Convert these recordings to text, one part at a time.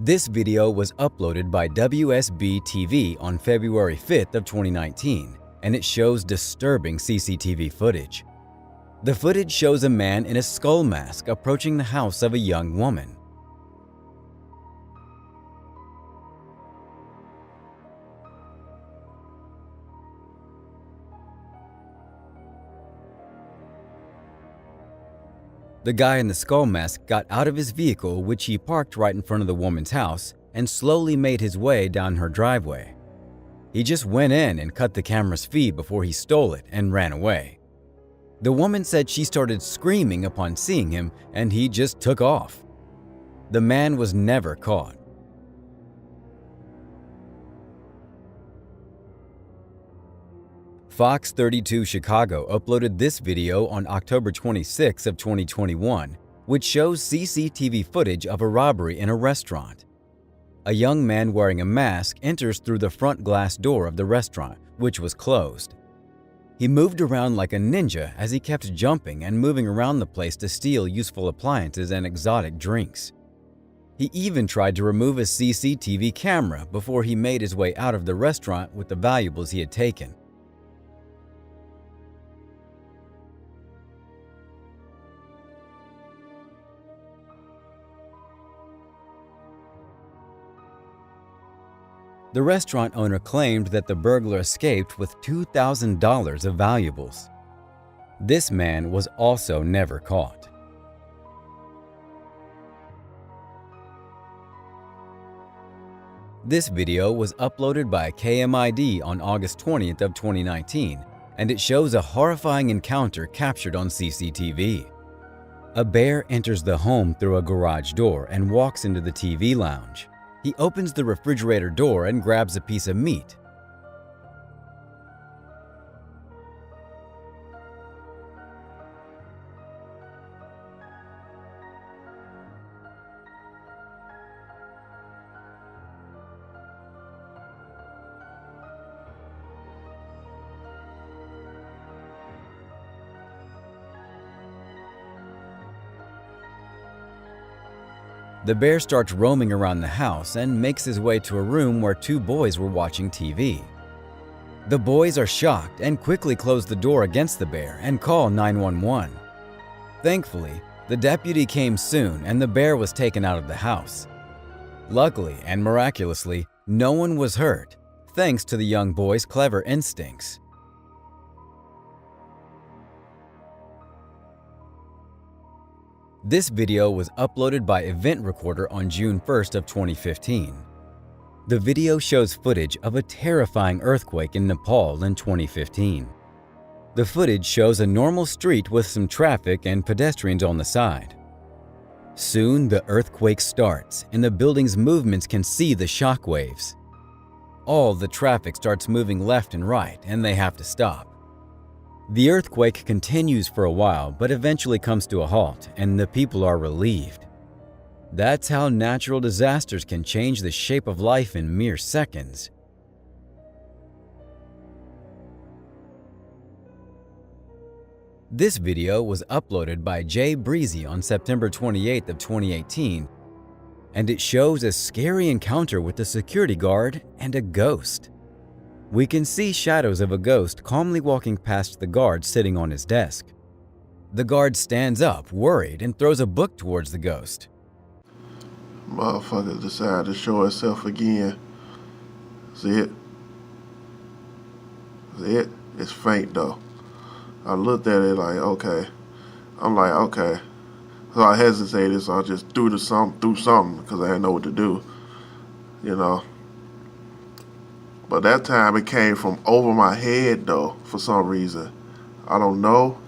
This video was uploaded by WSB-TV on February 5th of 2019, and it shows disturbing CCTV footage. The footage shows a man in a skull mask approaching the house of a young woman. The guy in the skull mask got out of his vehicle, which he parked right in front of the woman's house, and slowly made his way down her driveway. He just went in and cut the camera's feed before he stole it and ran away. The woman said she started screaming upon seeing him, and he just took off. The man was never caught. Fox 32 Chicago uploaded this video on October 26 of 2021, which shows CCTV footage of a robbery in a restaurant. A young man wearing a mask enters through the front glass door of the restaurant, which was closed. He moved around like a ninja as he kept jumping and moving around the place to steal useful appliances and exotic drinks. He even tried to remove a CCTV camera before he made his way out of the restaurant with the valuables he had taken. The restaurant owner claimed that the burglar escaped with $2,000 of valuables. This man was also never caught. This video was uploaded by KMID on August 20th of 2019, and it shows a horrifying encounter captured on CCTV. A bear enters the home through a garage door and walks into the TV lounge. He opens the refrigerator door and grabs a piece of meat. The bear starts roaming around the house and makes his way to a room where two boys were watching TV. The boys are shocked and quickly close the door against the bear and call 911. Thankfully, the deputy came soon and the bear was taken out of the house. Luckily and miraculously, no one was hurt, thanks to the young boys' clever instincts. This video was uploaded by Event Recorder on June 1st of 2015. The video shows footage of a terrifying earthquake in Nepal in 2015. The footage shows a normal street with some traffic and pedestrians on the side. Soon the earthquake starts and the building's movements can see the shock waves. All the traffic starts moving left and right and they have to stop. The earthquake continues for a while, but eventually comes to a halt, and the people are relieved. That's how natural disasters can change the shape of life in mere seconds. This video was uploaded by Jay Breezy on September 28th of 2018, and it shows a scary encounter with a security guard and a ghost. We can see shadows of a ghost calmly walking past the guard sitting on his desk. The guard stands up, worried, and throws a book towards the ghost. Motherfucker decided to show itself again. See it? See it? It's faint though. I looked at it like, okay. I'm like, okay. So I hesitated, so I just threw something because I didn't know what to do. You know. But that time it came from over my head though, for some reason. I don't know.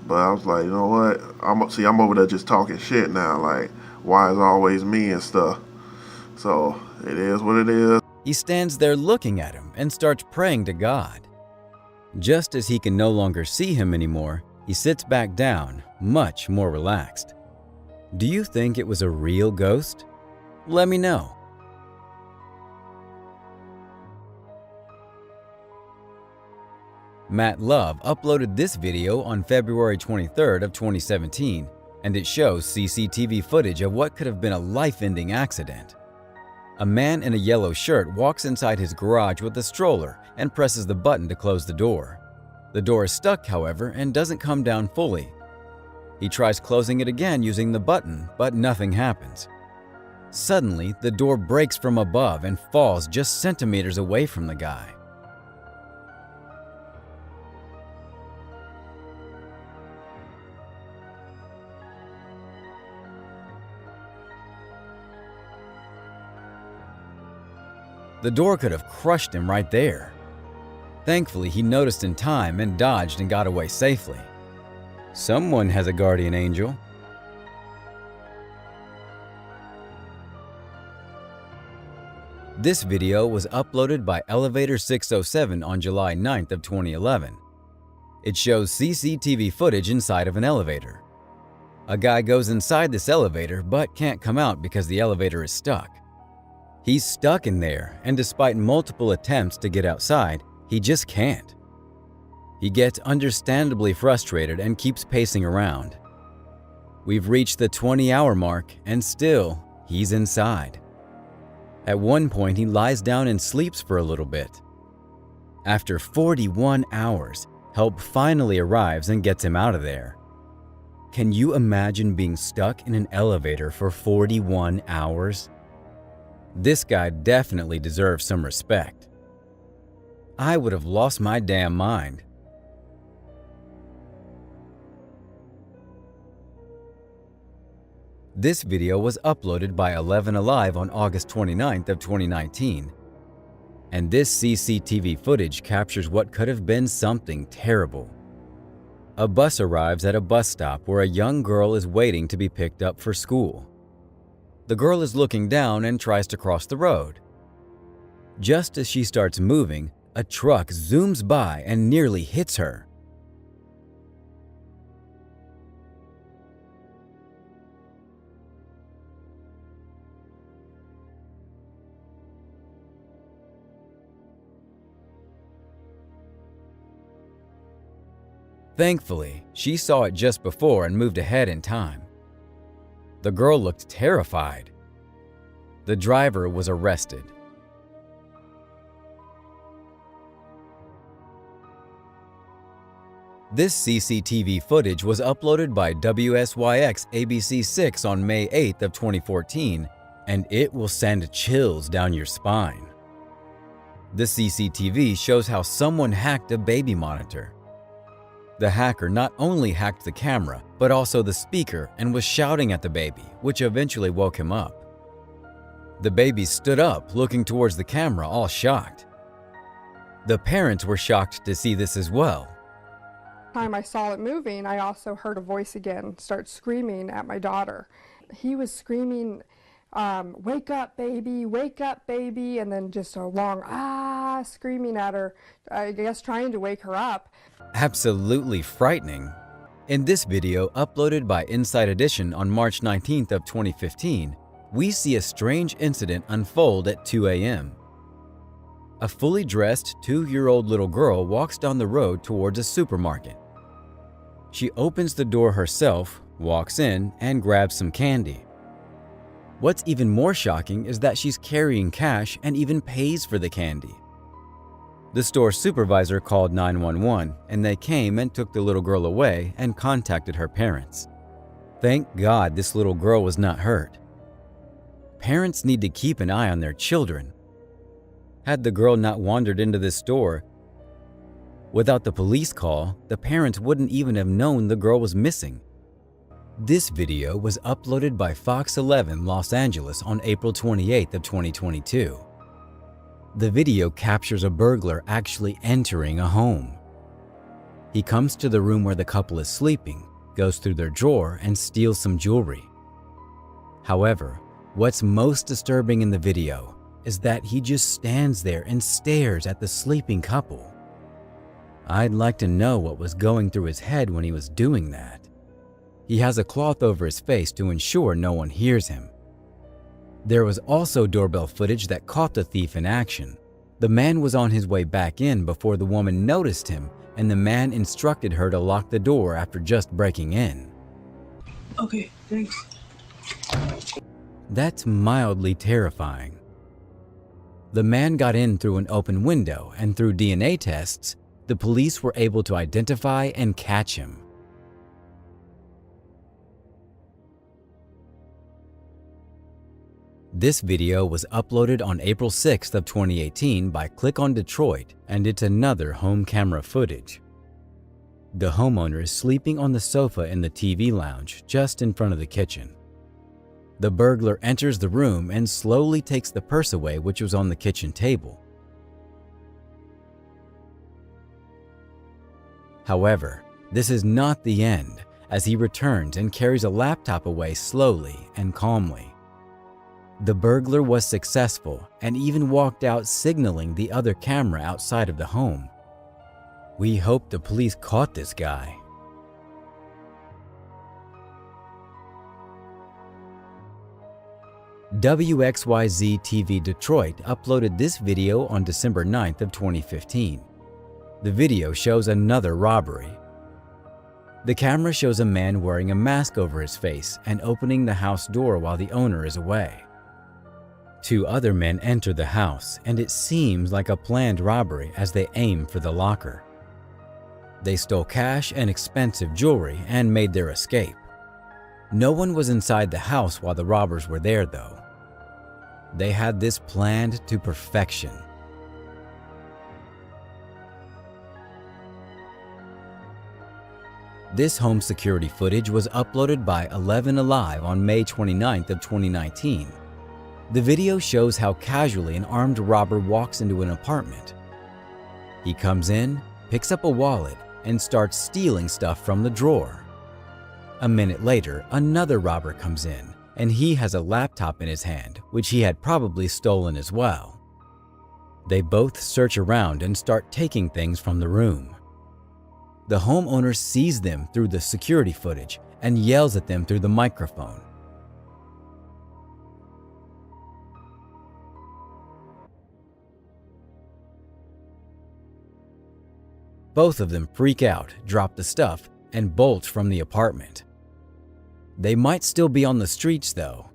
But I was like, you know what? I'm over there just talking shit now. Like, why is it always me and stuff? So it is what it is. He stands there looking at him and starts praying to God. Just as he can no longer see him anymore, he sits back down, much more relaxed. Do you think it was a real ghost? Let me know. Matt Love uploaded this video on February 23rd of 2017, and it shows CCTV footage of what could have been a life-ending accident. A man in a yellow shirt walks inside his garage with a stroller and presses the button to close the door. The door is stuck, however, and doesn't come down fully. He tries closing it again using the button, but nothing happens. Suddenly, the door breaks from above and falls just centimeters away from the guy. The door could have crushed him right there. Thankfully, he noticed in time and dodged and got away safely. Someone has a guardian angel. This video was uploaded by Elevator 607 on July 9th of 2011. It shows CCTV footage inside of an elevator. A guy goes inside this elevator but can't come out because the elevator is stuck. He's stuck in there, and despite multiple attempts to get outside, he just can't. He gets understandably frustrated and keeps pacing around. We've reached the 20-hour mark, and still, he's inside. At one point, he lies down and sleeps for a little bit. After 41 hours, help finally arrives and gets him out of there. Can you imagine being stuck in an elevator for 41 hours? This guy definitely deserves some respect. I would have lost my damn mind. This video was uploaded by 11 Alive on August 29th of 2019. And this CCTV footage captures what could have been something terrible. A bus arrives at a bus stop where a young girl is waiting to be picked up for school. The girl is looking down and tries to cross the road. Just as she starts moving, a truck zooms by and nearly hits her. Thankfully, she saw it just before and moved ahead in time. The girl looked terrified. The driver was arrested. This CCTV footage was uploaded by WSYX ABC6 on May 8th of 2014, and it will send chills down your spine. The CCTV shows how someone hacked a baby monitor. The hacker not only hacked the camera, but also the speaker and was shouting at the baby, which eventually woke him up. The baby stood up, looking towards the camera, all shocked. The parents were shocked to see this as well. Time I saw it moving, I also heard a voice again start screaming at my daughter. He was screaming, wake up baby, and then just a long screaming at her, I guess trying to wake her up. Absolutely frightening. In this video uploaded by Inside Edition on March 19th of 2015, we see a strange incident unfold at 2 a.m. A fully dressed 2-year-old little girl walks down the road towards a supermarket. She opens the door herself, walks in, and grabs some candy. What's even more shocking is that she's carrying cash and even pays for the candy. The store supervisor called 911, and they came and took the little girl away and contacted her parents. Thank God this little girl was not hurt. Parents need to keep an eye on their children. Had the girl not wandered into this store, without the police call, the parents wouldn't even have known the girl was missing. This video was uploaded by Fox 11 Los Angeles on April 28th of 2022. The video captures a burglar actually entering a home. He comes to the room where the couple is sleeping, goes through their drawer, and steals some jewelry. However, what's most disturbing in the video is that he just stands there and stares at the sleeping couple. I'd like to know what was going through his head when he was doing that. He has a cloth over his face to ensure no one hears him. There was also doorbell footage that caught the thief in action. The man was on his way back in before the woman noticed him, and the man instructed her to lock the door after just breaking in. Okay, thanks. That's mildly terrifying. The man got in through an open window, and through DNA tests, the police were able to identify and catch him. This video was uploaded on April 6th of 2018 by Click on Detroit, and it's another home camera footage. The homeowner is sleeping on the sofa in the TV lounge just in front of the kitchen. The burglar enters the room and slowly takes the purse away, which was on the kitchen table. However, this is not the end, as he returns and carries a laptop away slowly and calmly. The burglar was successful and even walked out, signaling the other camera outside of the home. We hope the police caught this guy. WXYZ TV Detroit uploaded this video on December 9th of 2015. The video shows another robbery. The camera shows a man wearing a mask over his face and opening the house door while the owner is away. Two other men enter the house, and it seems like a planned robbery as they aim for the locker. They stole cash and expensive jewelry and made their escape. No one was inside the house while the robbers were there, though. They had this planned to perfection. This home security footage was uploaded by 11 Alive on May 29th of 2019. The video shows how casually an armed robber walks into an apartment. He comes in, picks up a wallet, and starts stealing stuff from the drawer. A minute later, another robber comes in, and he has a laptop in his hand, which he had probably stolen as well. They both search around and start taking things from the room. The homeowner sees them through the security footage and yells at them through the microphone. Both of them freak out, drop the stuff, and bolt from the apartment. They might still be on the streets, though.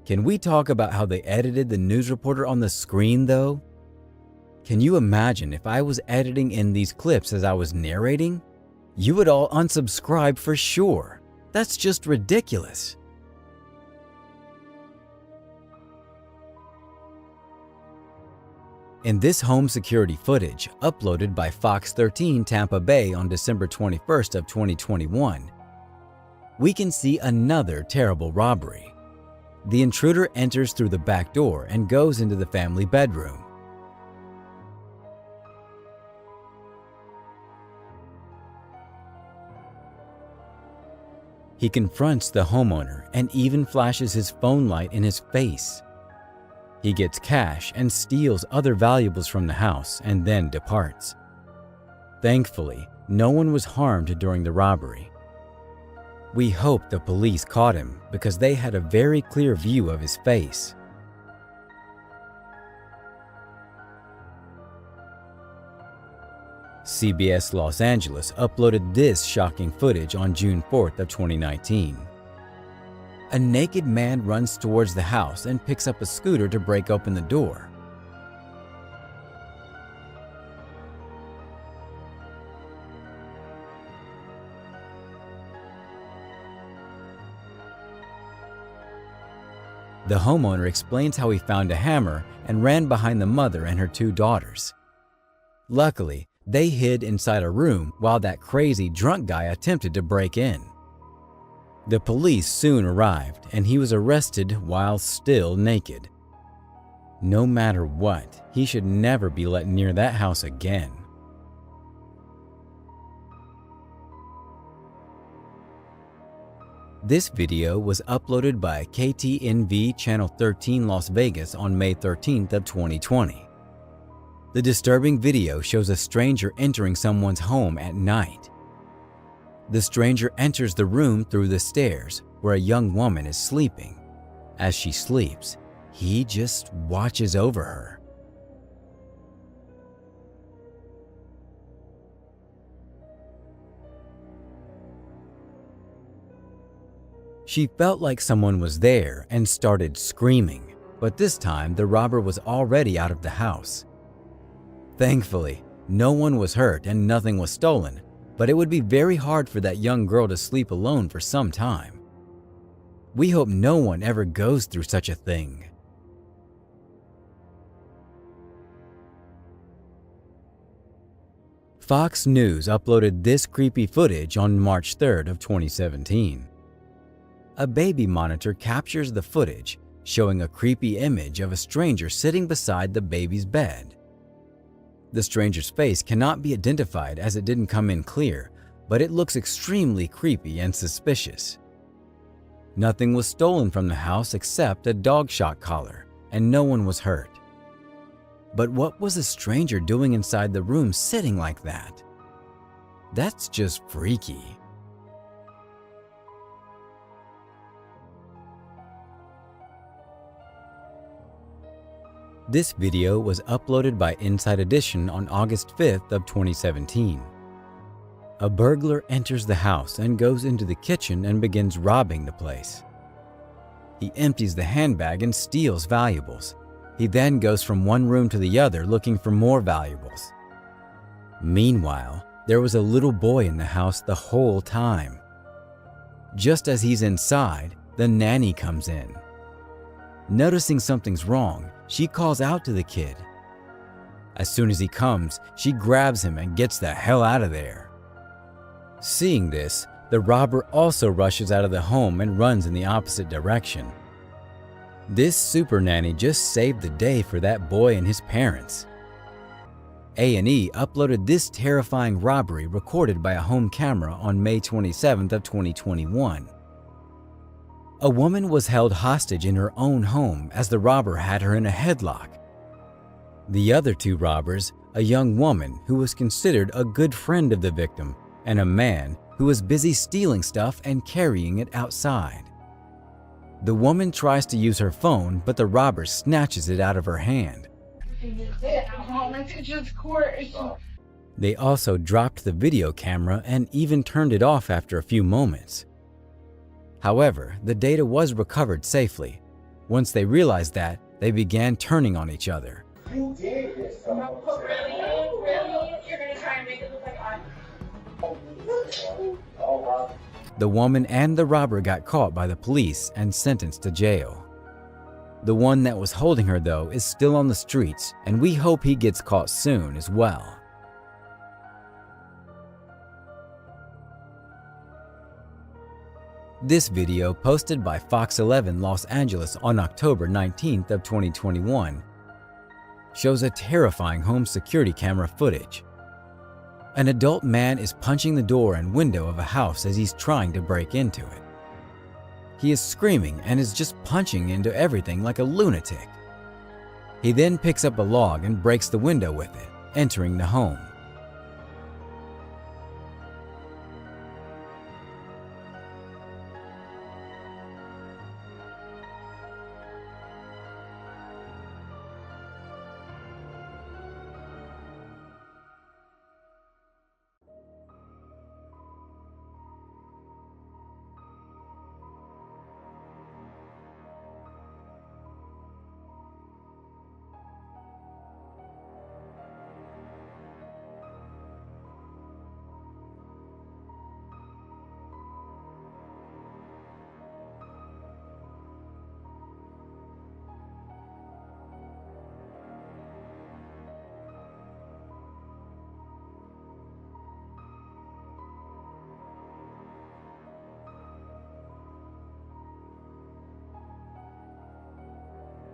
Can we talk about how they edited the news reporter on the screen, though? Can you imagine if I was editing in these clips as I was narrating? You would all unsubscribe for sure. That's just ridiculous. In this home security footage, uploaded by Fox 13 Tampa Bay on December 21st of 2021, we can see another terrible robbery. The intruder enters through the back door and goes into the family bedroom. He confronts the homeowner and even flashes his phone light in his face. He gets cash and steals other valuables from the house and then departs. Thankfully, no one was harmed during the robbery. We hope the police caught him because they had a very clear view of his face. CBS Los Angeles uploaded this shocking footage on June 4th of 2019. A naked man runs towards the house and picks up a scooter to break open the door. The homeowner explains how he found a hammer and ran behind the mother and her two daughters. Luckily, they hid inside a room while that crazy drunk guy attempted to break in. The police soon arrived, and he was arrested while still naked. No matter what, he should never be let near that house again. This video was uploaded by KTNV Channel 13 Las Vegas on May 13th of 2020. The disturbing video shows a stranger entering someone's home at night. The stranger enters the room through the stairs where a young woman is sleeping. As she sleeps, he just watches over her. She felt like someone was there and started screaming, but this time the robber was already out of the house. Thankfully, no one was hurt and nothing was stolen, but it would be very hard for that young girl to sleep alone for some time. We hope no one ever goes through such a thing. Fox News uploaded this creepy footage on March 3rd of 2017. A baby monitor captures the footage, showing a creepy image of a stranger sitting beside the baby's bed. The stranger's face cannot be identified as it didn't come in clear, but it looks extremely creepy and suspicious. Nothing was stolen from the house except a dog shock collar, and no one was hurt. But what was the stranger doing inside the room sitting like that? That's just freaky. This video was uploaded by Inside Edition on August 5th of 2017. A burglar enters the house and goes into the kitchen and begins robbing the place. He empties the handbag and steals valuables. He then goes from one room to the other looking for more valuables. Meanwhile, there was a little boy in the house the whole time. Just as he's inside, the nanny comes in. Noticing something's wrong, she calls out to the kid. As soon as he comes, she grabs him and gets the hell out of there. Seeing this, the robber also rushes out of the home and runs in the opposite direction. This super nanny just saved the day for that boy and his parents. A&E uploaded this terrifying robbery recorded by a home camera on May 27th of 2021. A woman was held hostage in her own home as the robber had her in a headlock. The other two robbers, a young woman who was considered a good friend of the victim, and a man who was busy stealing stuff and carrying it outside. The woman tries to use her phone, but the robber snatches it out of her hand. They also dropped the video camera and even turned it off after a few moments. However, the data was recovered safely. Once they realized that, they began turning on each other. You did this. Really? You're gonna try and make it look like The woman and the robber got caught by the police and sentenced to jail. The one that was holding her, though, is still on the streets, and we hope he gets caught soon as well. This video, posted by Fox 11 Los Angeles on October 19th of 2021, shows a terrifying home security camera footage. An adult man is punching the door and window of a house as he's trying to break into it. He is screaming and is just punching into everything like a lunatic. He then picks up a log and breaks the window with it, entering the home.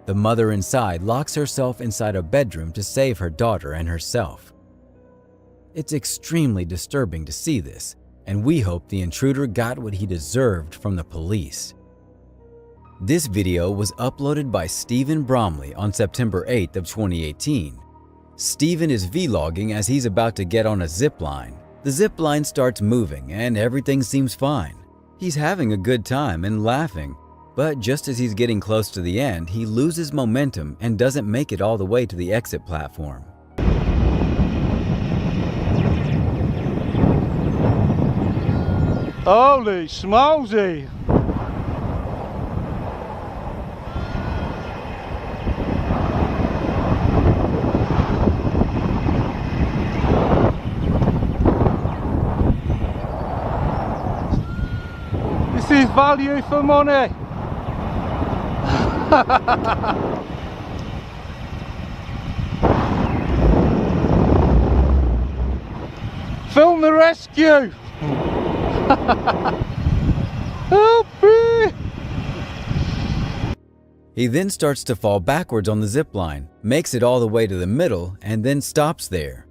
The mother inside locks herself inside a bedroom to save her daughter and herself. It's extremely disturbing to see this, and we hope the intruder got what he deserved from the police. This video was uploaded by Stephen Bromley on September 8th of 2018. Stephen is vlogging as he's about to get on a zip line. The zip line starts moving and everything seems fine. He's having a good time and laughing. But just as he's getting close to the end, he loses momentum and doesn't make it all the way to the exit platform. Holy smokesy! value for money. Film the rescue. Help me. He then starts to fall backwards on the zip line, makes it all the way to the middle, and then stops there.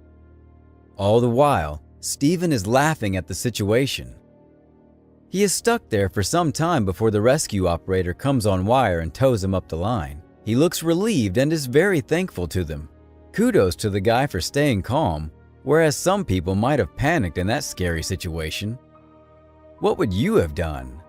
All the while, Stephen is laughing at the situation. He is stuck there for some time before the rescue operator comes on wire and tows him up the line. He looks relieved and is very thankful to them. Kudos to the guy for staying calm, whereas some people might have panicked in that scary situation. What would you have done?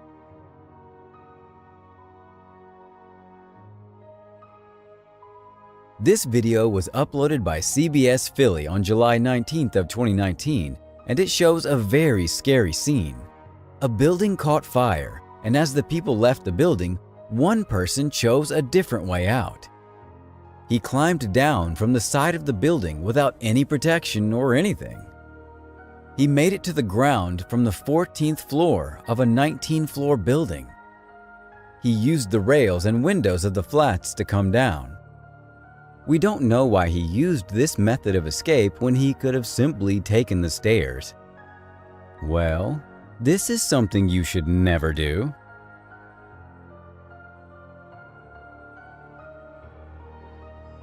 This video was uploaded by CBS Philly on July 19th of 2019, and it shows a very scary scene. A building caught fire, and as the people left the building, one person chose a different way out. He climbed down from the side of the building without any protection or anything. He made it to the ground from the 14th floor of a 19-floor building. He used the rails and windows of the flats to come down. We don't know why he used this method of escape when he could have simply taken the stairs. Well, this is something you should never do.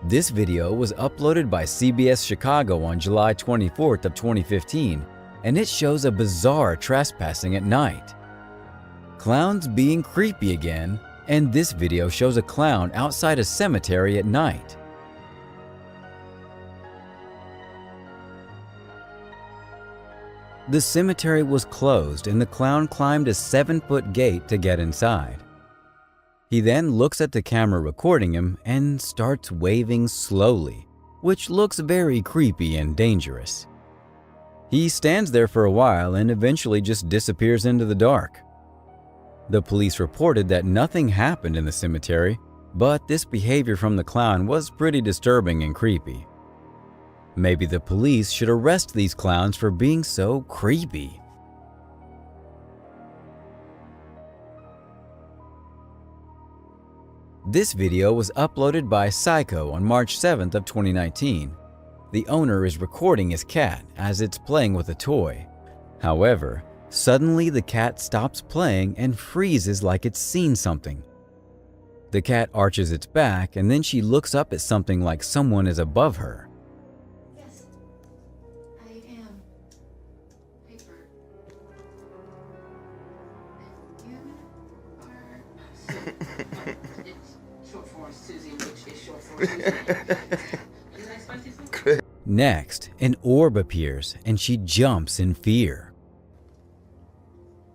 This video was uploaded by CBS Chicago on July 24th of 2015, and it shows a bizarre trespassing at night. Clowns being creepy again, and this video shows a clown outside a cemetery at night. The cemetery was closed and the clown climbed a 7-foot gate to get inside. He then looks at the camera recording him and starts waving slowly, which looks very creepy and dangerous. He stands there for a while and eventually just disappears into the dark. The police reported that nothing happened in the cemetery, but this behavior from the clown was pretty disturbing and creepy. Maybe the police should arrest these clowns for being so creepy. This video was uploaded by Psycho on March 7th of 2019. The owner is recording his cat as it's playing with a toy. However, suddenly the cat stops playing and freezes like it's seen something. The cat arches its back and then she looks up at something like someone is above her. Yes, I am. Paper. And you are... It's short for Susie, which is short for Susie. You like spicy food? Next, an orb appears and she jumps in fear.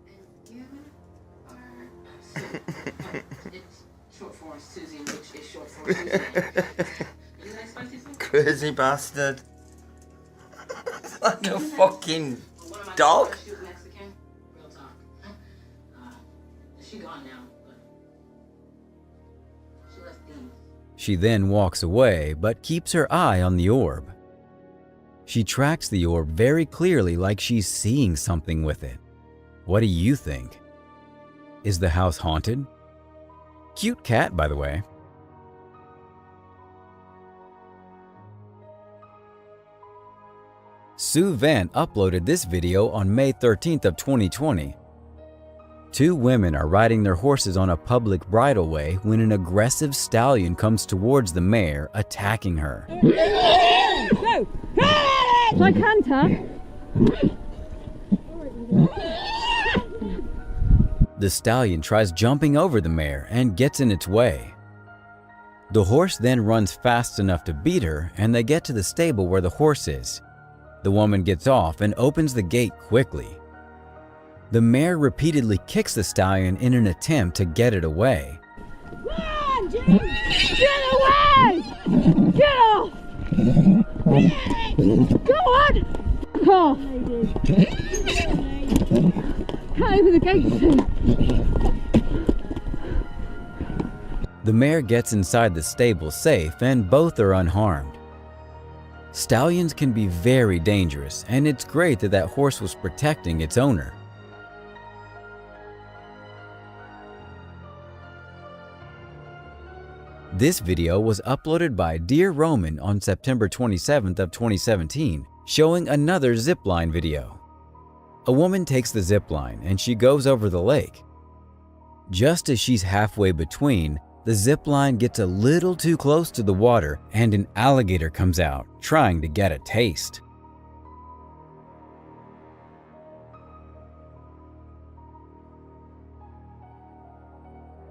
And you are... It's short for Susie, which is short for Susie. You like spicy food? Crazy bastard. It's like a fucking dog. Shoot Mexican? Real talk. She gone now, but she left these. She then walks away but keeps her eye on the orb. She tracks the orb very clearly like she's seeing something with it. What do you think? Is the house haunted? Cute cat, by the way. Sue Vant uploaded this video on May 13th of 2020. Two women are riding their horses on a public bridleway when an aggressive stallion comes towards the mare, attacking her. No! Shall I canter? The stallion tries jumping over the mare and gets in its way. The horse then runs fast enough to beat her, and they get to the stable where the horse is. The woman gets off and opens the gate quickly. The mare repeatedly kicks the stallion in an attempt to get it away. Run, Jim! Get away! Get off! Go on! Fuck off! Can't open the gate soon. The mare gets inside the stable safe and both are unharmed. Stallions can be very dangerous, and it's great that that horse was protecting its owner. This video was uploaded by Dear Roman on September 27th of 2017, showing another zipline video. A woman takes the zipline and she goes over the lake. Just as she's halfway between, the zipline gets a little too close to the water and an alligator comes out, trying to get a taste.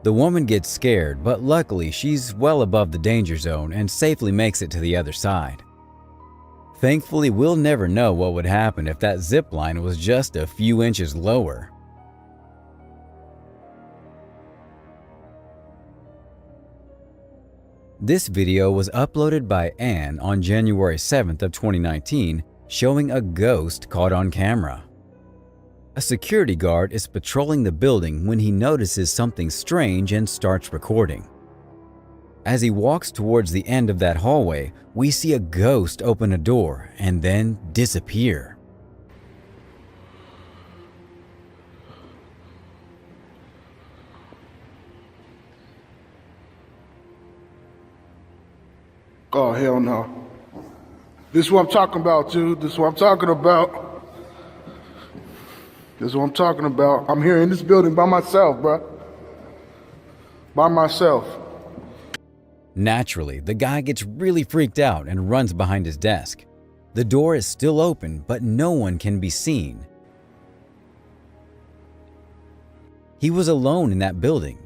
The woman gets scared, but luckily she's well above the danger zone and safely makes it to the other side. Thankfully, we'll never know what would happen if that zip line was just a few inches lower. This video was uploaded by Anne on January 7th of 2019, showing a ghost caught on camera. A security guard is patrolling the building when he notices something strange and starts recording. As he walks towards the end of that hallway, we see a ghost open a door and then disappear. Oh, hell no. This is what I'm talking about, dude. This is what I'm talking about. This is what I'm talking about. I'm here in this building by myself, bro. By myself. Naturally, the guy gets really freaked out and runs behind his desk. The door is still open, but no one can be seen. He was alone in that building.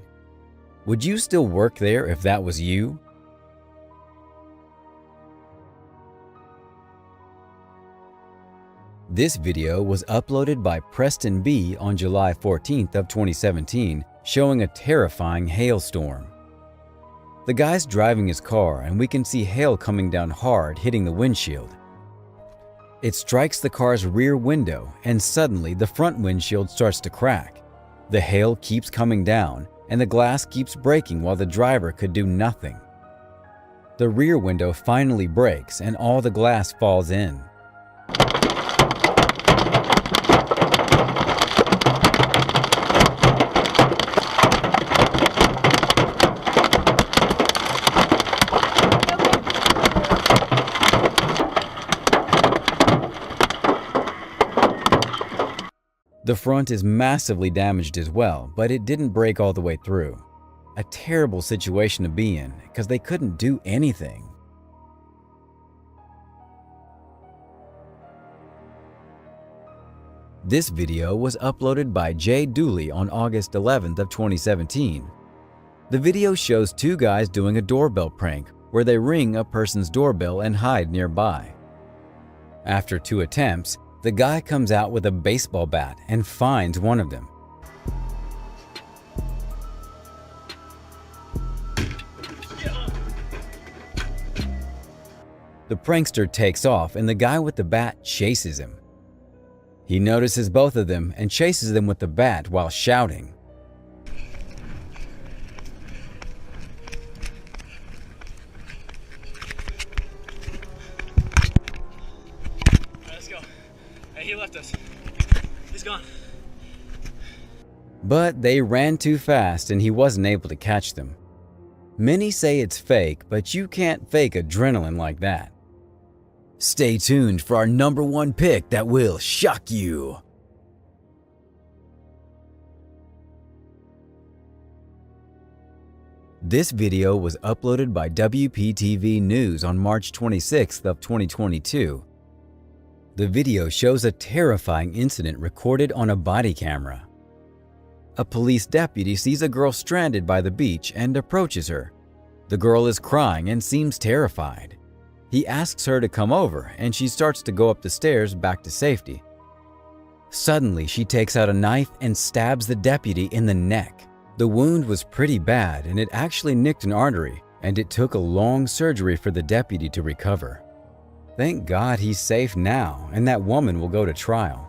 Would you still work there if that was you? This video was uploaded by Preston B on July 14th of 2017, showing a terrifying hailstorm. The guy's driving his car and we can see hail coming down hard, hitting the windshield. It strikes the car's rear window and suddenly the front windshield starts to crack. The hail keeps coming down and the glass keeps breaking while the driver could do nothing. The rear window finally breaks and all the glass falls in. The front is massively damaged as well, but it didn't break all the way through. A terrible situation to be in because they couldn't do anything. This video was uploaded by Jay Dooley on August 11th of 2017. The video shows two guys doing a doorbell prank where they ring a person's doorbell and hide nearby. After 2 attempts, the guy comes out with a baseball bat and finds one of them. The prankster takes off and the guy with the bat chases him. He notices both of them and chases them with the bat while shouting. Let's go. Hey, he left us. He's gone. But they ran too fast and he wasn't able to catch them. Many say it's fake, but you can't fake adrenaline like that. Stay tuned for our #1 pick that will shock you. This video was uploaded by WPTV News on March 26th of 2022. The video shows a terrifying incident recorded on a body camera. A police deputy sees a girl stranded by the beach and approaches her. The girl is crying and seems terrified. He asks her to come over and she starts to go up the stairs back to safety. Suddenly, she takes out a knife and stabs the deputy in the neck. The wound was pretty bad and it actually nicked an artery, and it took a long surgery for the deputy to recover. Thank God he's safe now and that woman will go to trial.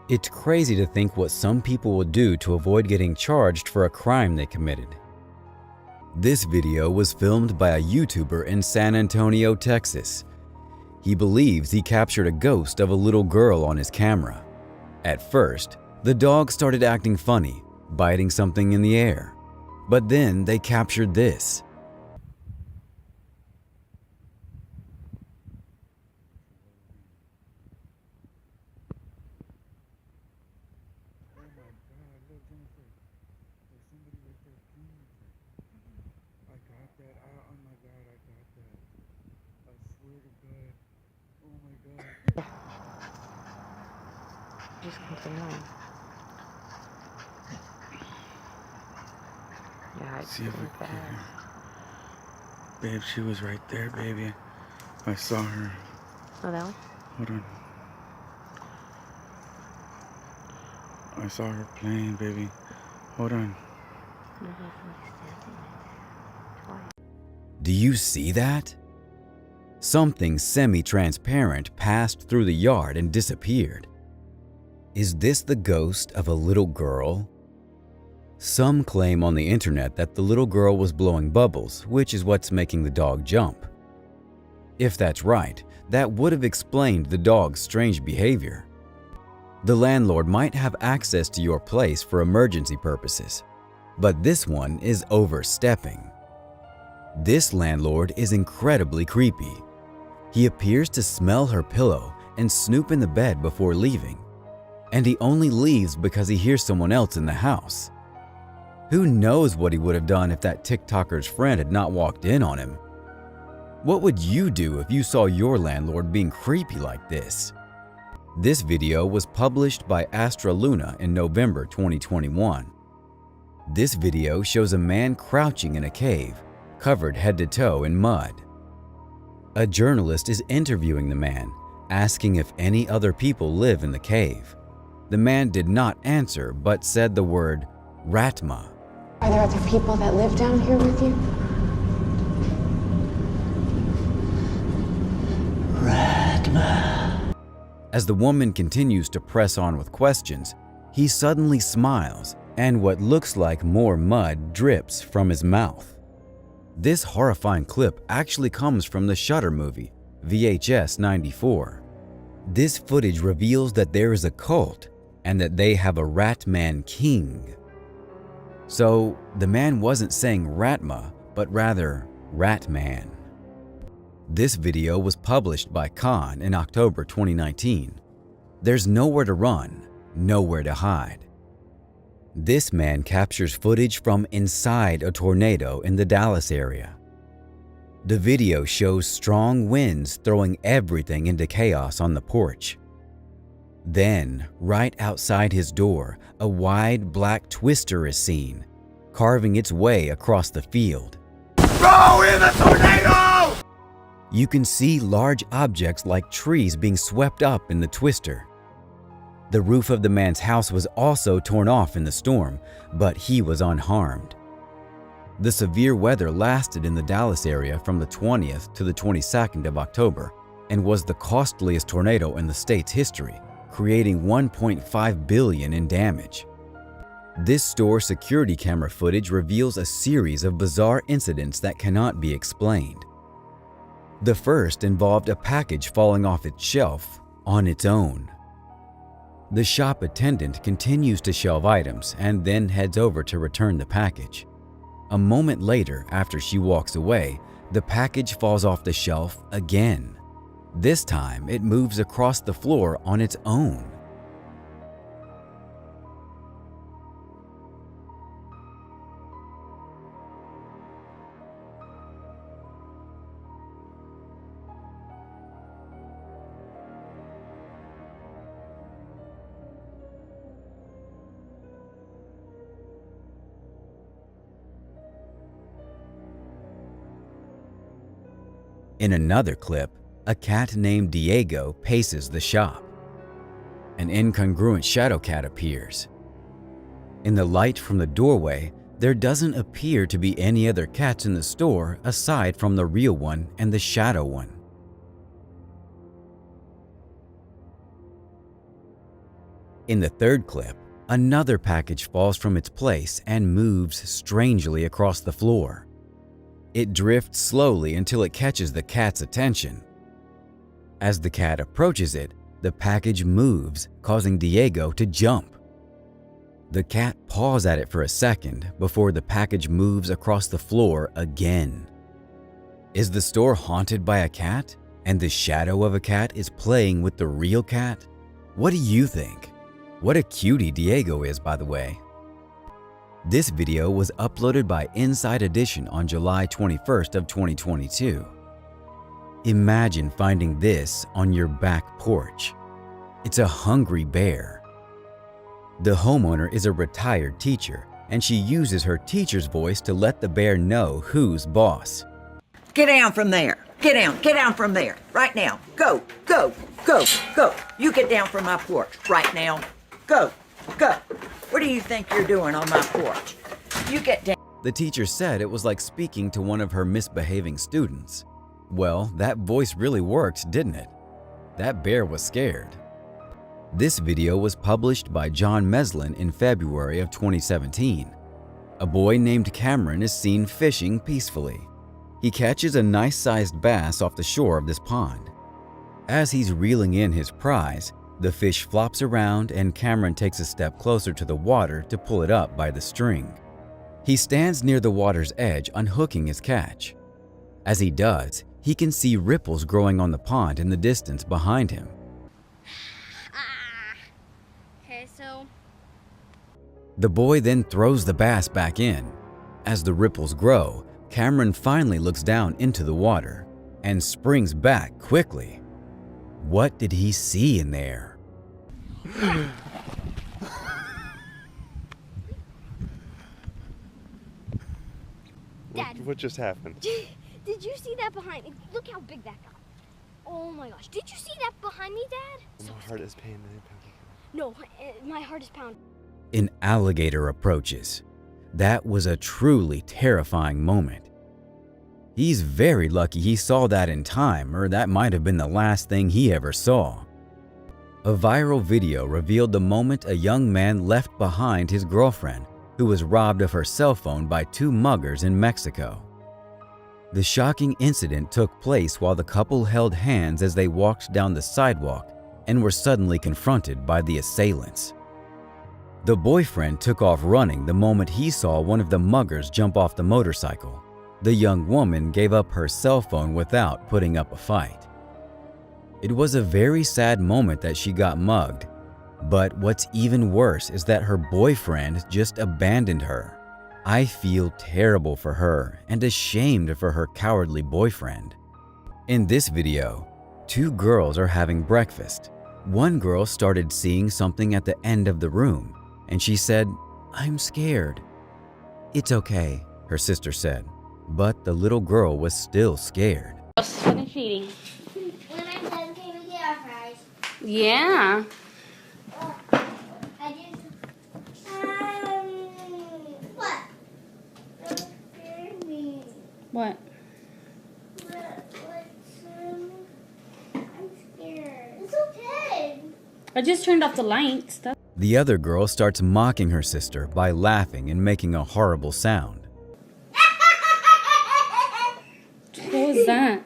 It's crazy to think what some people will do to avoid getting charged for a crime they committed. This video was filmed by a YouTuber in San Antonio, Texas. He believes he captured a ghost of a little girl on his camera. At first, the dog started acting funny, biting something in the air. But then they captured this. Just come to know. Yeah, it's See if we fast. can. Babe, she was right there, baby. I saw her. Oh, that one? Hold on. I saw her playing, baby. Hold on. Do you see that? Something semi-transparent passed through the yard and disappeared. Is this the ghost of a little girl? Some claim on the internet that the little girl was blowing bubbles, which is what's making the dog jump. If that's right, that would have explained the dog's strange behavior. The landlord might have access to your place for emergency purposes, but this one is overstepping. This landlord is incredibly creepy. He appears to smell her pillow and snoop in the bed before leaving, and he only leaves because he hears someone else in the house. Who knows what he would have done if that TikToker's friend had not walked in on him? What would you do if you saw your landlord being creepy like this? This video was published by Astra Luna in November 2021. This video shows a man crouching in a cave, covered head to toe in mud. A journalist is interviewing the man, asking if any other people live in the cave. The man did not answer, but said the word Ratma. Are there other people that live down here with you? Ratma. As the woman continues to press on with questions, he suddenly smiles, and what looks like more mud drips from his mouth. This horrifying clip actually comes from the Shudder movie, VHS 94. This footage reveals that there is a cult and that they have a Ratman king. So the man wasn't saying Ratma, but rather Ratman. This video was published by Khan in October 2019. There's nowhere to run, nowhere to hide. This man captures footage from inside a tornado in the Dallas area. The video shows strong winds throwing everything into chaos on the porch. Then, right outside his door, a wide black twister is seen, carving its way across the field. Go in the tornado! You can see large objects like trees being swept up in the twister. The roof of the man's house was also torn off in the storm, but he was unharmed. The severe weather lasted in the Dallas area from the 20th to the 22nd of October and was the costliest tornado in the state's history, creating $1.5 billion in damage. This store security camera footage reveals a series of bizarre incidents that cannot be explained. The first involved a package falling off its shelf on its own. The shop attendant continues to shelve items and then heads over to return the package. A moment later, after she walks away, the package falls off the shelf again. This time, it moves across the floor on its own. In another clip, a cat named Diego paces the shop. An incongruent shadow cat appears. In the light from the doorway, there doesn't appear to be any other cats in the store aside from the real one and the shadow one. In the third clip, another package falls from its place and moves strangely across the floor. It drifts slowly until it catches the cat's attention. As the cat approaches it, the package moves, causing Diego to jump. The cat paws at it for a second before the package moves across the floor again. Is the store haunted by a cat, and the shadow of a cat is playing with the real cat? What do you think? What a cutie Diego is, by the way. This video was uploaded by Inside Edition on July 21st of 2022. Imagine finding this on your back porch. It's a hungry bear. The homeowner is a retired teacher, and she uses her teacher's voice to let the bear know who's boss. Get down from there. Get down from there. Right now. Go, go, go, go. You get down from my porch right now. Go, go. What do you think you're doing on my porch? You get down. The teacher said it was like speaking to one of her misbehaving students. Well, that voice really worked, didn't it? That bear was scared. This video was published by John Meslin in February of 2017. A boy named Cameron is seen fishing peacefully. He catches a nice-sized bass off the shore of this pond. As he's reeling in his prize, the fish flops around and Cameron takes a step closer to the water to pull it up by the string. He stands near the water's edge, unhooking his catch. As he does, he can see ripples growing on the pond in the distance behind him. Okay, so... The boy then throws the bass back in. As the ripples grow, Cameron finally looks down into the water and springs back quickly. What did he see in there? Dad. What just happened? Did you see that behind me? Look how big that got. Oh my gosh. Did you see that behind me, Dad? My heart is pounding. No, my heart is pounding. An alligator approaches. That was a truly terrifying moment. He's very lucky he saw that in time, or that might have been the last thing he ever saw. A viral video revealed the moment a young man left behind his girlfriend, who was robbed of her cell phone by two muggers in Mexico. The shocking incident took place while the couple held hands as they walked down the sidewalk and were suddenly confronted by the assailants. The boyfriend took off running the moment he saw one of the muggers jump off the motorcycle. The young woman gave up her cell phone without putting up a fight. It was a very sad moment that she got mugged, but what's even worse is that her boyfriend just abandoned her. I feel terrible for her and ashamed for her cowardly boyfriend. In this video, two girls are having breakfast. One girl started seeing something at the end of the room, and she said, "I'm scared." "It's okay," her sister said, but the little girl was still scared. Finish eating. When I'm done, can we get our fries? Yeah. I just... what? Don't scare me. What? I'm scared. It's okay. I just turned off the lights. The other girl starts mocking her sister by laughing and making a horrible sound. What was that?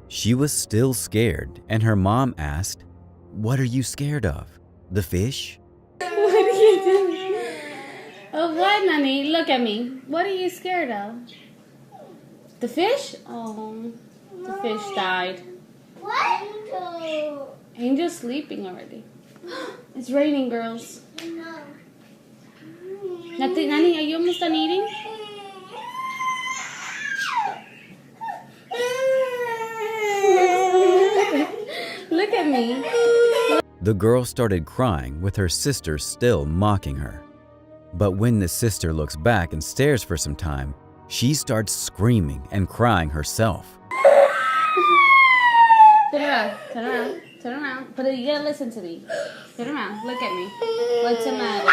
She was still scared, and her mom asked, "What are you scared of? The fish?" What are you doing? Oh, what, Nani? Look at me. What are you scared of? The fish? Oh, the fish died. What? Angel's sleeping already. It's raining, girls. Nani, are you almost done eating? Look at me. The girl started crying with her sister still mocking her. But when the sister looks back and stares for some time, she starts screaming and crying herself. Turn around, turn around, turn around. But you gotta listen to me. Turn around, look at me. What's the matter?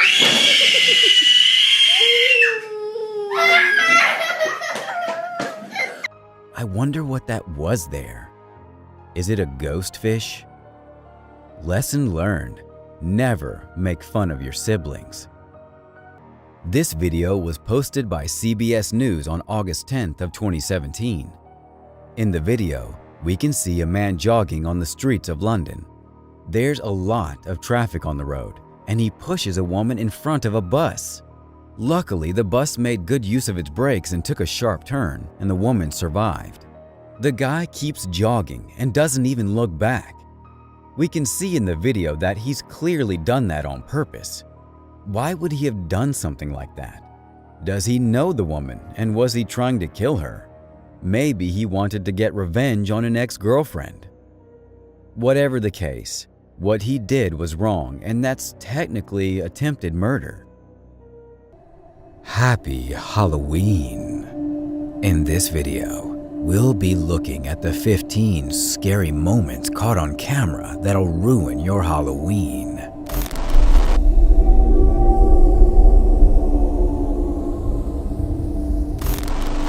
I wonder what that was there. Is it a ghost fish? Lesson learned: never make fun of your siblings. This video was posted by CBS News on August 10th of 2017. In the video, we can see a man jogging on the streets of London. There's a lot of traffic on the road, and he pushes a woman in front of a bus. Luckily, the bus made good use of its brakes and took a sharp turn, and the woman survived. The guy keeps jogging and doesn't even look back. We can see in the video that he's clearly done that on purpose. Why would he have done something like that? Does he know the woman, and was he trying to kill her? Maybe he wanted to get revenge on an ex-girlfriend. Whatever the case, what he did was wrong, and that's technically attempted murder. Happy Halloween! In this video, we'll be looking at the 15 scary moments caught on camera that'll ruin your Halloween.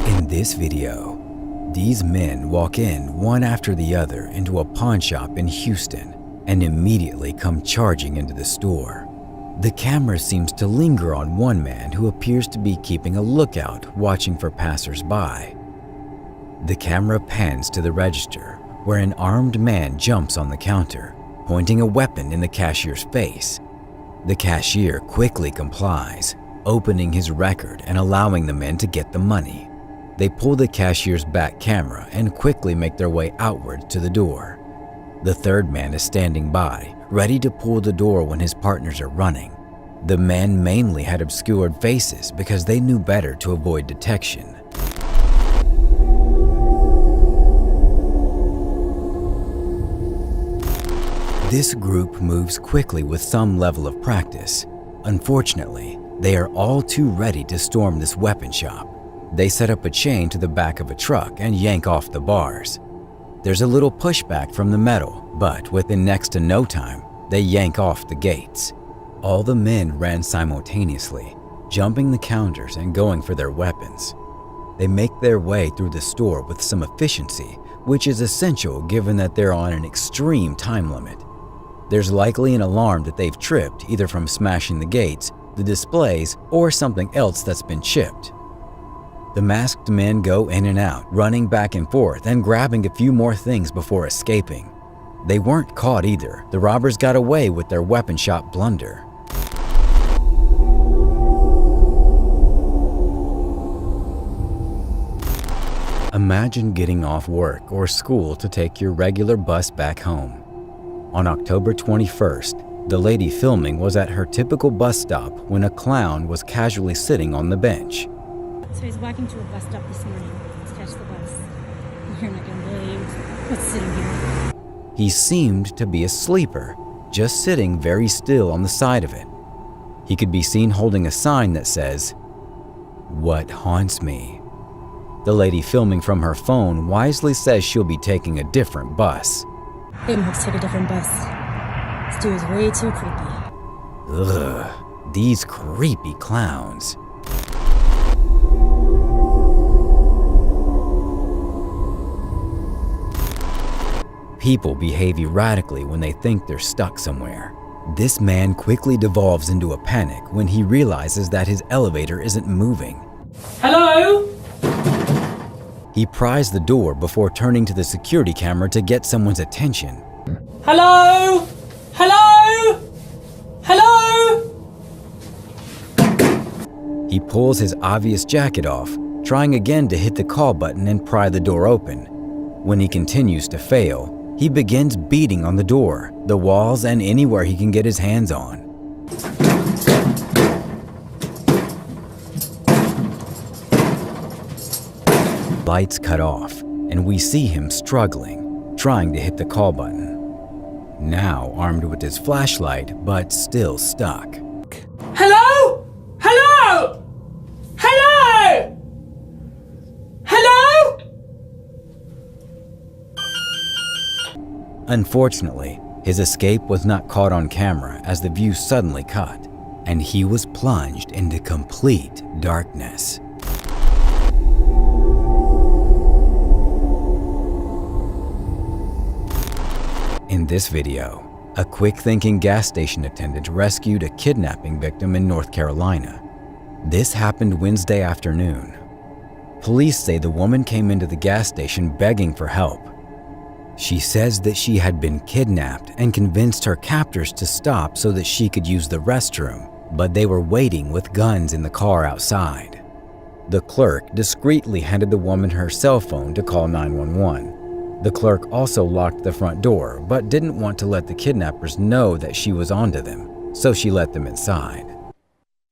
In this video, these men walk in one after the other into a pawn shop in Houston and immediately come charging into the store. The camera seems to linger on one man who appears to be keeping a lookout, watching for passers-by. The camera pans to the register, where an armed man jumps on the counter, pointing a weapon in the cashier's face. The cashier quickly complies, opening his record and allowing the men to get the money. They pull the cashier's back camera and quickly make their way outward to the door. The third man is standing by, ready to pull the door when his partners are running. The men mainly had obscured faces because they knew better to avoid detection. This group moves quickly with some level of practice. Unfortunately, they are all too ready to storm this weapon shop. They set up a chain to the back of a truck and yank off the bars. There's a little pushback from the metal, but within next to no time, they yank off the gates. All the men ran simultaneously, jumping the counters and going for their weapons. They make their way through the store with some efficiency, which is essential given that they're on an extreme time limit. There's likely an alarm that they've tripped, either from smashing the gates, the displays, or something else that's been chipped. The masked men go in and out, running back and forth and grabbing a few more things before escaping. They weren't caught either. The robbers got away with their weapon shop blunder. Imagine getting off work or school to take your regular bus back home. On October 21st, the lady filming was at her typical bus stop when a clown was casually sitting on the bench. So he's walking to a bus stop this morning to catch the bus. You're not gonna believe what's sitting here. He seemed to be a sleeper, just sitting very still on the side of it. He could be seen holding a sign that says, "What haunts me?" The lady filming from her phone wisely says she'll be taking a different bus. You're gonna have to take a different bus. This dude is way too creepy. Ugh, these creepy clowns. People behave erratically when they think they're stuck somewhere. This man quickly devolves into a panic when he realizes that his elevator isn't moving. Hello? He pries the door before turning to the security camera to get someone's attention. Hello? Hello? Hello? He pulls his obvious jacket off, trying again to hit the call button and pry the door open. When he continues to fail, he begins beating on the door, the walls, and anywhere he can get his hands on. Lights cut off, and we see him struggling, trying to hit the call button. Now armed with his flashlight, but still stuck. Hello? Hello? Hello? Hello? Unfortunately, his escape was not caught on camera as the view suddenly cut, and he was plunged into complete darkness. In this video, a quick-thinking gas station attendant rescued a kidnapping victim in North Carolina. This happened Wednesday afternoon. Police say the woman came into the gas station begging for help. She says that she had been kidnapped and convinced her captors to stop so that she could use the restroom, but they were waiting with guns in the car outside. The clerk discreetly handed the woman her cell phone to call 911. The clerk also locked the front door, but didn't want to let the kidnappers know that she was onto them, so she let them inside.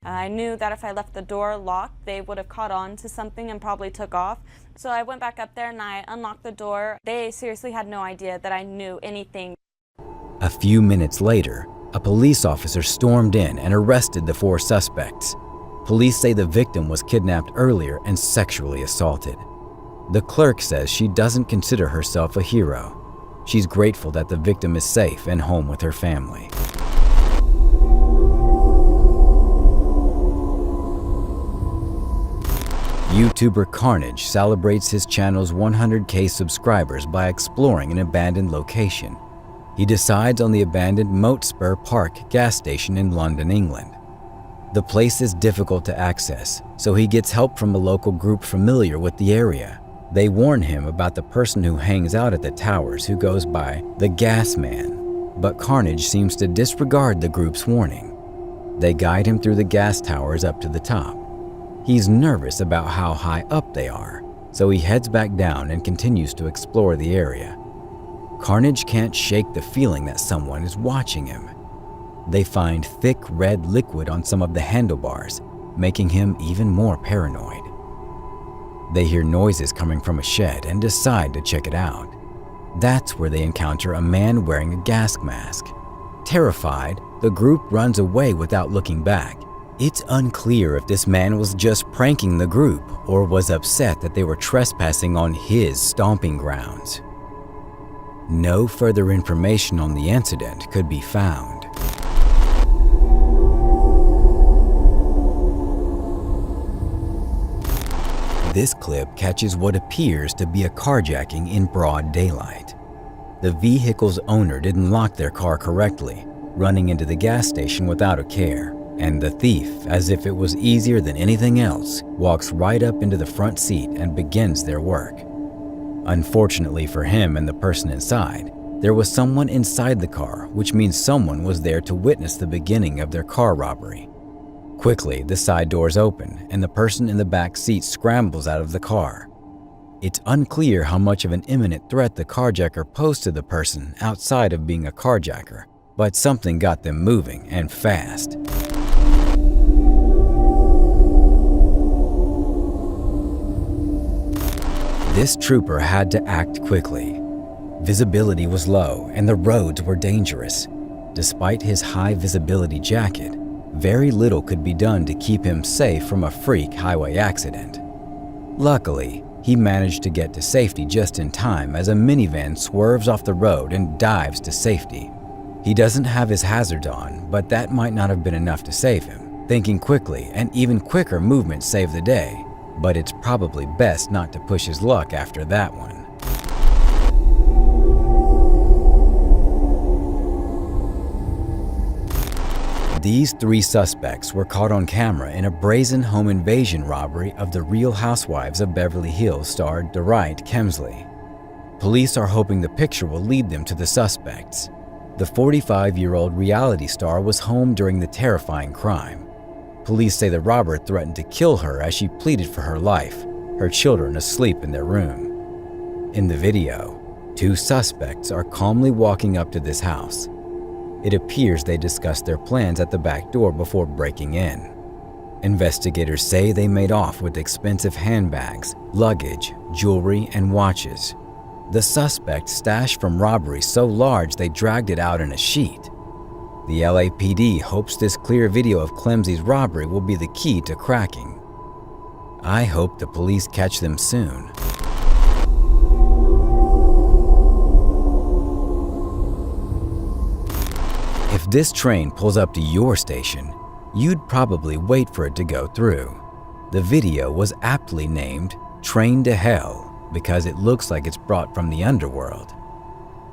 I knew that if I left the door locked, they would have caught on to something and probably took off. So I went back up there and I unlocked the door. They seriously had no idea that I knew anything. A few minutes later, a police officer stormed in and arrested the 4 suspects. Police say the victim was kidnapped earlier and sexually assaulted. The clerk says she doesn't consider herself a hero. She's grateful that the victim is safe and home with her family. YouTuber Carnage celebrates his channel's 100K subscribers by exploring an abandoned location. He decides on the abandoned Motspur Park gas station in London, England. The place is difficult to access, so he gets help from a local group familiar with the area. They warn him about the person who hangs out at the towers who goes by the Gas Man, but Carnage seems to disregard the group's warning. They guide him through the gas towers up to the top. He's nervous about how high up they are, so he heads back down and continues to explore the area. Carnage can't shake the feeling that someone is watching him. They find thick red liquid on some of the handlebars, making him even more paranoid. They hear noises coming from a shed and decide to check it out. That's where they encounter a man wearing a gas mask. Terrified, the group runs away without looking back. It's unclear if this man was just pranking the group or was upset that they were trespassing on his stomping grounds. No further information on the incident could be found. This clip catches what appears to be a carjacking in broad daylight. The vehicle's owner didn't lock their car correctly, running into the gas station without a care, and the thief, as if it was easier than anything else, walks right up into the front seat and begins their work. Unfortunately for him and the person inside, there was someone inside the car, which means someone was there to witness the beginning of their car robbery. Quickly, the side doors open, and the person in the back seat scrambles out of the car. It's unclear how much of an imminent threat the carjacker posed to the person outside of being a carjacker, but something got them moving, and fast. This trooper had to act quickly. Visibility was low, and the roads were dangerous. Despite his high visibility jacket, very little could be done to keep him safe from a freak highway accident. Luckily, he managed to get to safety just in time as a minivan swerves off the road and dives to safety. He doesn't have his hazards on, but that might not have been enough to save him. Thinking quickly and even quicker movement saved the day, but it's probably best not to push his luck after that one. These 3 suspects were caught on camera in a brazen home invasion robbery of the Real Housewives of Beverly Hills star Dorit Kemsley. Police are hoping the picture will lead them to the suspects. The 45-year-old reality star was home during the terrifying crime. Police say the robber threatened to kill her as she pleaded for her life, her children asleep in their room. In the video, 2 suspects are calmly walking up to this house. It appears they discussed their plans at the back door before breaking in. Investigators say they made off with expensive handbags, luggage, jewelry, and watches. The suspect stashed from robbery so large they dragged it out in a sheet. The LAPD hopes this clear video of Klemsey's robbery will be the key to cracking. I hope the police catch them soon. If this train pulls up to your station, you'd probably wait for it to go through. The video was aptly named Train to Hell because it looks like it's brought from the underworld.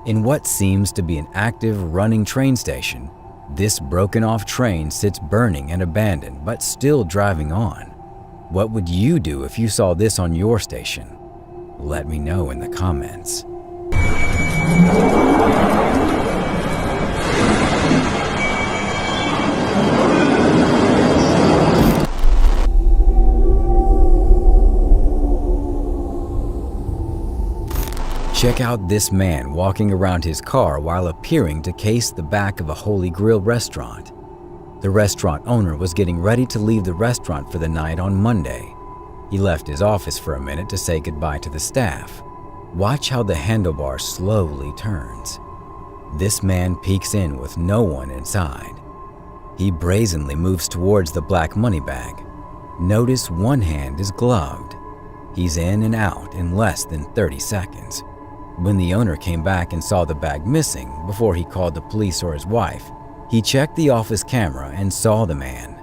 In what seems to be an active running train station, this broken-off train sits burning and abandoned but still driving on. What would you do if you saw this on your station? Let me know in the comments. Check out this man walking around his car while appearing to case the back of a Holy Grill restaurant. The restaurant owner was getting ready to leave the restaurant for the night on Monday. He left his office for a minute to say goodbye to the staff. Watch how the handlebar slowly turns. This man peeks in with no one inside. He brazenly moves towards the black money bag. Notice one hand is gloved. He's in and out in less than 30 seconds. When the owner came back and saw the bag missing before he called the police or his wife, he checked the office camera and saw the man.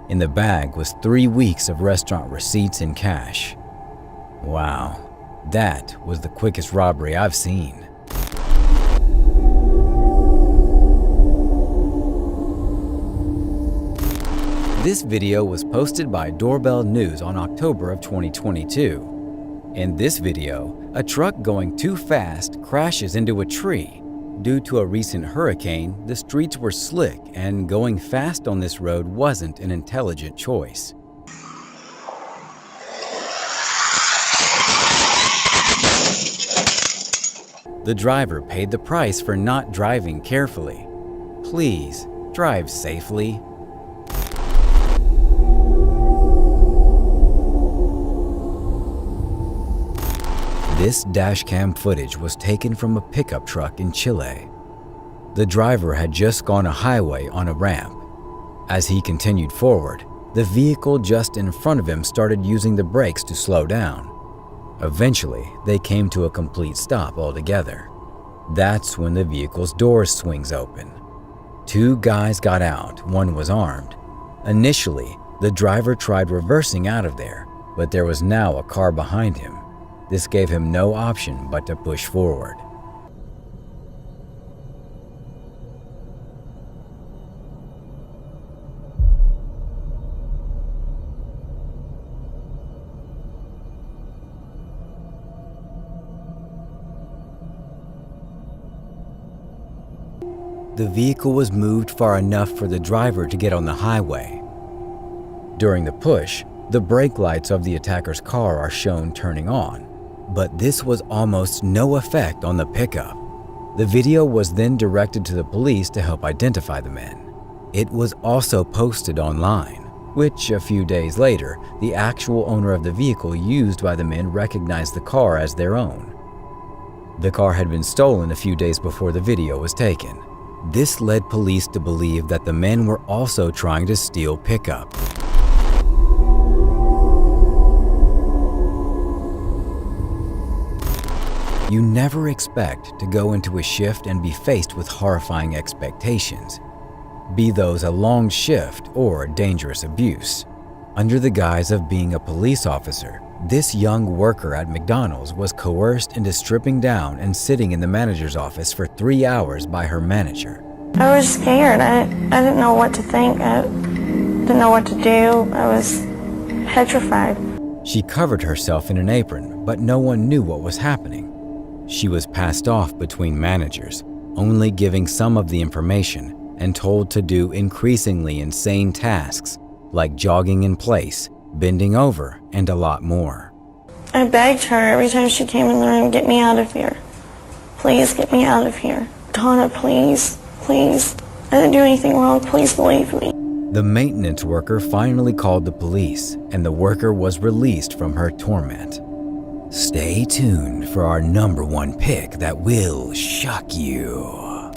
In the bag was 3 weeks of restaurant receipts and cash. Wow, that was the quickest robbery I've seen. This video was posted by Doorbell News on October of 2022. In this video, a truck going too fast crashes into a tree. Due to a recent hurricane, the streets were slick and going fast on this road wasn't an intelligent choice. The driver paid the price for not driving carefully. Please, drive safely. This dashcam footage was taken from a pickup truck in Chile. The driver had just gone a highway on a ramp. As he continued forward, the vehicle just in front of him started using the brakes to slow down. Eventually, they came to a complete stop altogether. That's when the vehicle's door swings open. 2 guys got out, one was armed. Initially, the driver tried reversing out of there, but there was now a car behind him. This gave him no option but to push forward. The vehicle was moved far enough for the driver to get on the highway. During the push, the brake lights of the attacker's car are shown turning on. But this was almost no effect on the pickup. The video was then directed to the police to help identify the men. It was also posted online, which a few days later, the actual owner of the vehicle used by the men recognized the car as their own. The car had been stolen a few days before the video was taken. This led police to believe that the men were also trying to steal pickup. You never expect to go into a shift and be faced with horrifying expectations, be those a long shift or dangerous abuse. Under the guise of being a police officer, this young worker at McDonald's was coerced into stripping down and sitting in the manager's office for 3 hours by her manager. I was scared. I didn't know what to think. I didn't know what to do. I was petrified. She covered herself in an apron, but no one knew what was happening. She was passed off between managers, only giving some of the information and told to do increasingly insane tasks like jogging in place, bending over, and a lot more. I begged her every time she came in the room, get me out of here. Please get me out of here. Donna, please, please. I didn't do anything wrong. Please believe me. The maintenance worker finally called the police, and the worker was released from her torment. Stay tuned for our #1 pick that will shock you.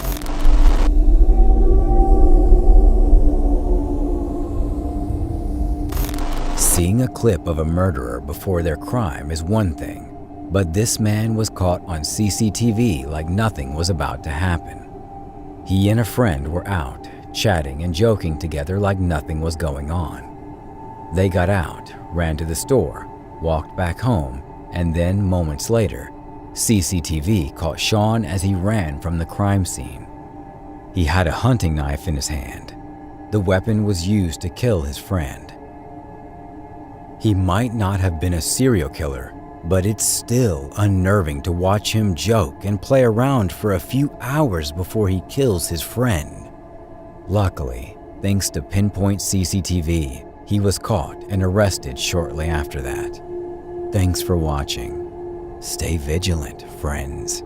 Seeing a clip of a murderer before their crime is one thing, but this man was caught on CCTV like nothing was about to happen. He and a friend were out, chatting and joking together like nothing was going on. They got out, ran to the store, walked back home, and then moments later, CCTV caught Sean as he ran from the crime scene. He had a hunting knife in his hand. The weapon was used to kill his friend. He might not have been a serial killer, but it's still unnerving to watch him joke and play around for a few hours before he kills his friend. Luckily, thanks to pinpoint CCTV, he was caught and arrested shortly after that. Thanks for watching. Stay vigilant, friends.